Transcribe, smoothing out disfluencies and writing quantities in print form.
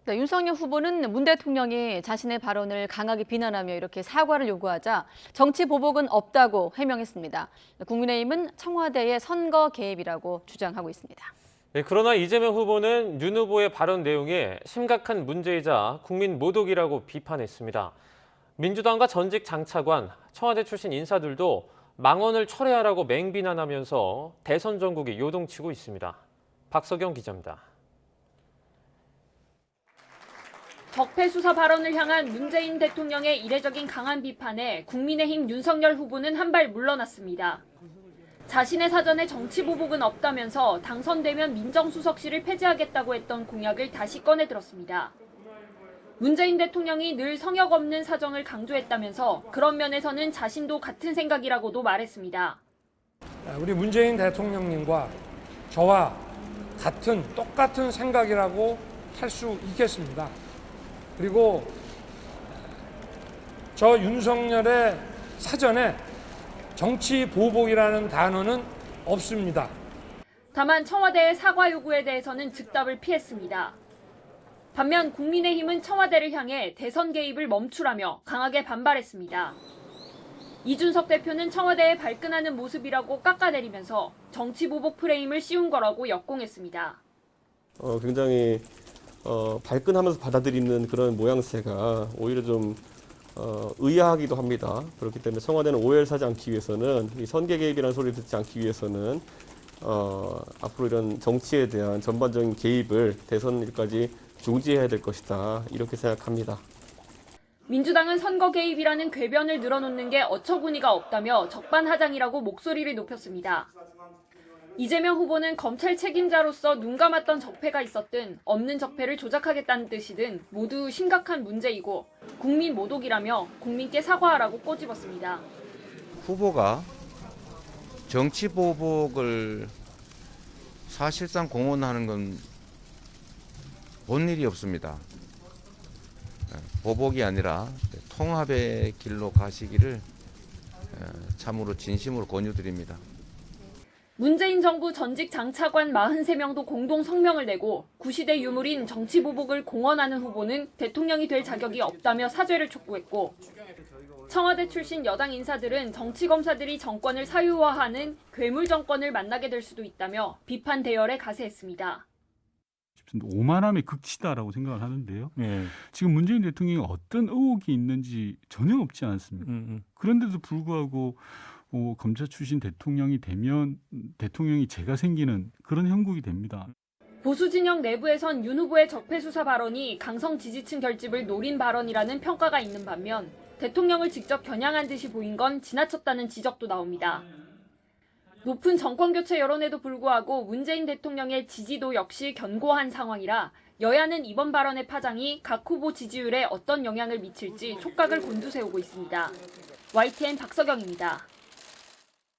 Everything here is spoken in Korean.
네, 윤석열 후보는 문 대통령이 자신의 발언을 강하게 비난하며 이렇게 사과를 요구하자 정치 보복은 없다고 해명했습니다. 국민의힘은 청와대의 선거 개입이라고 주장하고 있습니다. 네, 그러나 이재명 후보는 윤 후보의 발언 내용에 심각한 문제이자 국민 모독이라고 비판했습니다. 민주당과 전직 장차관, 청와대 출신 인사들도 망언을 철회하라고 맹비난하면서 대선 전국이 요동치고 있습니다. 박석영 기자입니다. 적폐 수사 발언을 향한 문재인 대통령의 이례적인 강한 비판에 국민의힘 윤석열 후보는 한 발 물러났습니다. 자신의 사전에 정치 보복은 없다면서 당선되면 민정수석실을 폐지하겠다고 했던 공약을 다시 꺼내들었습니다. 문재인 대통령이 늘 성역 없는 사정을 강조했다면서 그런 면에서는 자신도 같은 생각이라고도 말했습니다. 우리 문재인 대통령님과 저와 똑같은 생각이라고 할 수 있겠습니다. 그리고 저 윤석열의 사전에 정치 보복이라는 단어는 없습니다. 다만 청와대의 사과 요구에 대해서는 즉답을 피했습니다. 반면 국민의힘은 청와대를 향해 대선 개입을 멈추라며 강하게 반발했습니다. 이준석 대표는 청와대에 발끈하는 모습이라고 깎아내리면서 정치 보복 프레임을 씌운 거라고 역공했습니다. 굉장히 발끈하면서 받아들이는 그런 모양새가 오히려 좀 의아하기도 합니다. 그렇기 때문에 청와대는 오해를 사지 않기 위해서는 이 선거 개입이라는 소리를 듣지 않기 위해서는 앞으로 이런 정치에 대한 전반적인 개입을 대선일까지 중지해야 될 것이다. 이렇게 생각합니다. 민주당은 선거 개입이라는 궤변을 늘어놓는 게 어처구니가 없다며 적반하장이라고 목소리를 높였습니다. 이재명 후보는 검찰 책임자로서 눈 감았던 적폐가 있었든 없는 적폐를 조작하겠다는 뜻이든 모두 심각한 문제이고 국민 모독이라며 국민께 사과하라고 꼬집었습니다. 후보가 정치 보복을 사실상 공언하는 건 본 일이 없습니다. 보복이 아니라 통합의 길로 가시기를 참으로 진심으로 권유드립니다. 문재인 정부 전직 장차관 43명도 공동 성명을 내고 구시대 유물인 정치 보복을 공언하는 후보는 대통령이 될 자격이 없다며 사죄를 촉구했고 청와대 출신 여당 인사들은 정치검사들이 정권을 사유화하는 괴물 정권을 만나게 될 수도 있다며 비판 대열에 가세했습니다. 오만함의 극치다라고 생각을 하는데요. 지금 문재인 대통령이 어떤 의혹이 있는지 전혀 없지 않습니다. 그런데도 불구하고 검사 출신 대통령이 되면 대통령이 죄가 생기는 그런 형국이 됩니다. 보수 진영 내부에선 윤 후보의 적폐 수사 발언이 강성 지지층 결집을 노린 발언이라는 평가가 있는 반면 대통령을 직접 겨냥한 듯이 보인 건 지나쳤다는 지적도 나옵니다. 높은 정권교체 여론에도 불구하고 문재인 대통령의 지지도 역시 견고한 상황이라 여야는 이번 발언의 파장이 각 후보 지지율에 어떤 영향을 미칠지 촉각을 곤두세우고 있습니다. YTN 박석영입니다.